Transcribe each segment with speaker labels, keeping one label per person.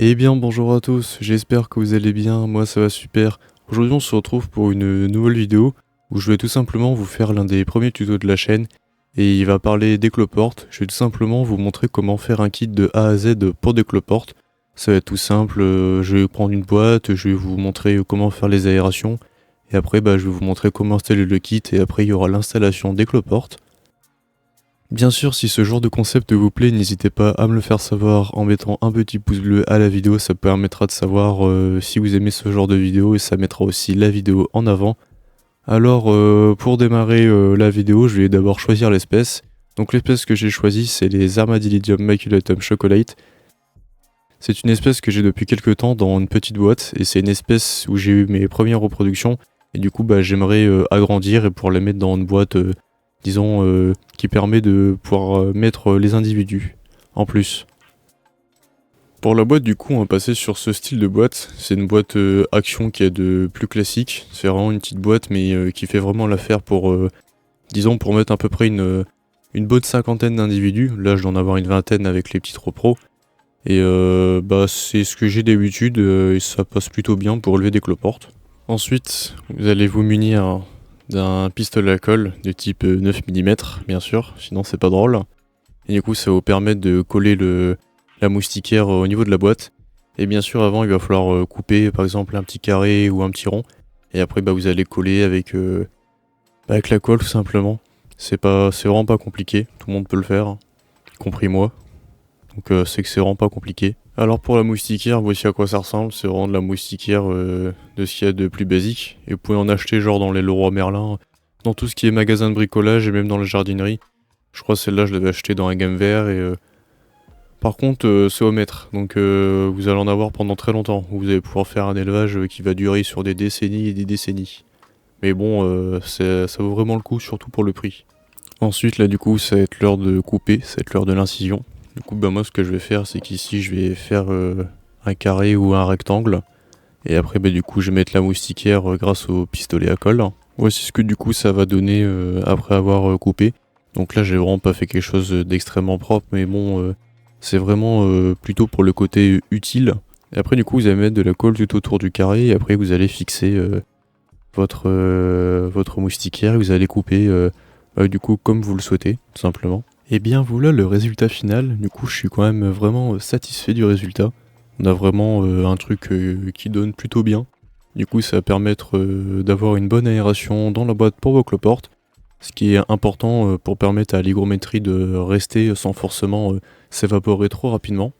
Speaker 1: Eh bien bonjour à tous, j'espère que vous allez bien, moi ça va super. Aujourd'hui on se retrouve pour une nouvelle vidéo où je vais tout simplement vous faire l'un des premiers tutos de la chaîne et il va parler des cloportes. Je vais tout simplement vous montrer comment faire un kit de A à Z pour des cloportes. Ça va être tout simple, je vais prendre une boîte, je vais vous montrer comment faire les aérations et après je vais vous montrer comment installer le kit et après il y aura l'installation des cloportes. Bien sûr, si ce genre de concept vous plaît, n'hésitez pas à me le faire savoir en mettant un petit pouce bleu à la vidéo, ça permettra de savoir si vous aimez ce genre de vidéo et ça mettra aussi la vidéo en avant. Alors pour démarrer la vidéo, je vais d'abord choisir l'espèce. Donc l'espèce que j'ai choisie, c'est les Armadillidium maculatum chocolate. C'est une espèce que j'ai depuis quelques temps dans une petite boîte et c'est une espèce où j'ai eu mes premières reproductions et du coup j'aimerais agrandir et pouvoir les mettre dans une boîte disons, qui permet de pouvoir mettre les individus en plus. Pour la boîte, du coup, on va passer sur ce style de boîte. C'est une boîte Action qui est de plus classique. C'est vraiment une petite boîte, mais qui fait vraiment l'affaire pour, disons, pour mettre à peu près une bonne cinquantaine d'individus. Là, je dois en avoir une vingtaine avec les petites repros. Et c'est ce que j'ai d'habitude et ça passe plutôt bien pour relever des cloportes. Ensuite, vous allez vous munir d'un pistolet à colle de type 9 mm bien sûr, sinon c'est pas drôle. Et du coup ça va vous permettre de coller la moustiquaire au niveau de la boîte. Et bien sûr avant il va falloir couper par exemple un petit carré ou un petit rond. Et après vous allez coller avec la colle tout simplement. C'est vraiment pas compliqué, tout le monde peut le faire, y compris moi. Donc c'est que c'est vraiment pas compliqué. Alors pour la moustiquaire, voici à quoi ça ressemble. C'est vraiment de la moustiquaire de ce qu'il y a de plus basique. Et vous pouvez en acheter genre dans les Leroy Merlin, dans tout ce qui est magasin de bricolage et même dans la jardinerie. Je crois que celle-là je l'avais achetée dans un gamme vert et par contre c'est au mètre. Donc vous allez en avoir pendant très longtemps. Vous allez pouvoir faire un élevage qui va durer sur des décennies et des décennies. Mais bon, ça vaut vraiment le coup, surtout pour le prix. Ensuite là du coup ça va être l'heure de couper, ça va être l'heure de l'incision. Du coup, moi, ce que je vais faire, c'est qu'ici, je vais faire un carré ou un rectangle. Et après, du coup, je vais mettre la moustiquaire grâce au pistolet à colle. Voici ce que, du coup, ça va donner après avoir coupé. Donc là, j'ai vraiment pas fait quelque chose d'extrêmement propre, mais bon, c'est vraiment plutôt pour le côté utile. Et après, du coup, vous allez mettre de la colle tout autour du carré. Et après, vous allez fixer votre moustiquaire. Et vous allez couper, du coup, comme vous le souhaitez, tout simplement. Et bien voilà le résultat final, du coup je suis quand même vraiment satisfait du résultat. On a vraiment un truc qui donne plutôt bien. Du coup ça va permettre d'avoir une bonne aération dans la boîte pour vos cloportes. Ce qui est important pour permettre à l'hygrométrie de rester sans forcément s'évaporer trop rapidement.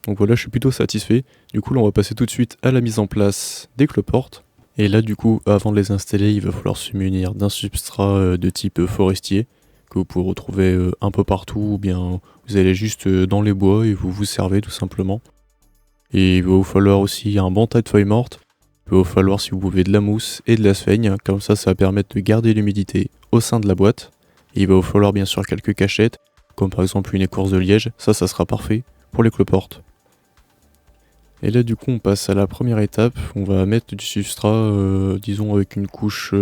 Speaker 1: Donc voilà, je suis plutôt satisfait. Du coup là on va passer tout de suite à la mise en place des cloportes. Et là du coup avant de les installer il va falloir se munir d'un substrat de type forestier que vous pouvez retrouver un peu partout, ou bien vous allez juste dans les bois et vous vous servez tout simplement. Et il va vous falloir aussi un bon tas de feuilles mortes, il va vous falloir si vous pouvez de la mousse et de la sphaigne, comme ça va permettre de garder l'humidité au sein de la boîte. Et il va vous falloir bien sûr quelques cachettes, comme par exemple une écorce de liège, ça sera parfait pour les cloportes. Et là du coup on passe à la première étape, on va mettre du substrat, disons avec une couche,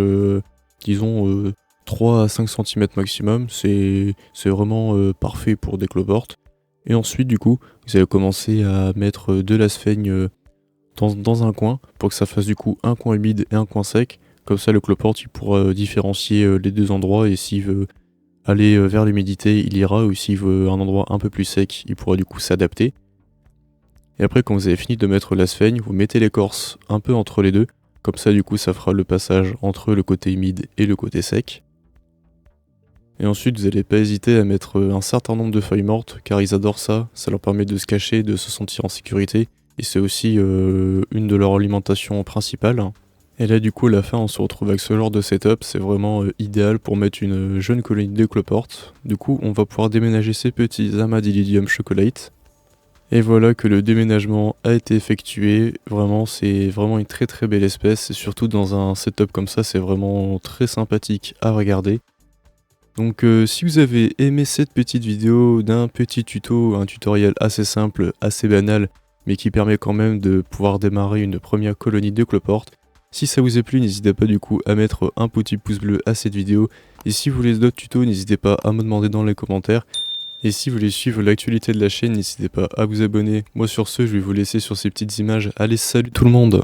Speaker 1: 3 à 5 cm maximum, c'est vraiment parfait pour des cloportes. Et ensuite du coup, vous allez commencer à mettre de la sphaigne dans un coin, pour que ça fasse du coup un coin humide et un coin sec. Comme ça le cloporte il pourra différencier les deux endroits et s'il veut aller vers l'humidité il ira, ou s'il veut un endroit un peu plus sec il pourra du coup s'adapter. Et après quand vous avez fini de mettre la sphaigne, vous mettez l'écorce un peu entre les deux, comme ça du coup ça fera le passage entre le côté humide et le côté sec. Et ensuite, vous n'allez pas hésiter à mettre un certain nombre de feuilles mortes, car ils adorent ça, ça leur permet de se cacher, de se sentir en sécurité, et c'est aussi une de leurs alimentations principales. Et là du coup à la fin on se retrouve avec ce genre de setup, c'est vraiment idéal pour mettre une jeune colonie de cloportes. Du coup on va pouvoir déménager ces petits Armadillidium chocolate. Et voilà que le déménagement a été effectué, vraiment c'est vraiment une très très belle espèce, et surtout dans un setup comme ça c'est vraiment très sympathique à regarder. Donc si vous avez aimé cette petite vidéo d'un petit tuto, un tutoriel assez simple, assez banal, mais qui permet quand même de pouvoir démarrer une première colonie de cloportes, si ça vous a plu, n'hésitez pas du coup à mettre un petit pouce bleu à cette vidéo, et si vous voulez d'autres tutos, n'hésitez pas à me demander dans les commentaires. Et si vous voulez suivre l'actualité de la chaîne, n'hésitez pas à vous abonner. Moi sur ce, je vais vous laisser sur ces petites images. Allez, salut tout le monde!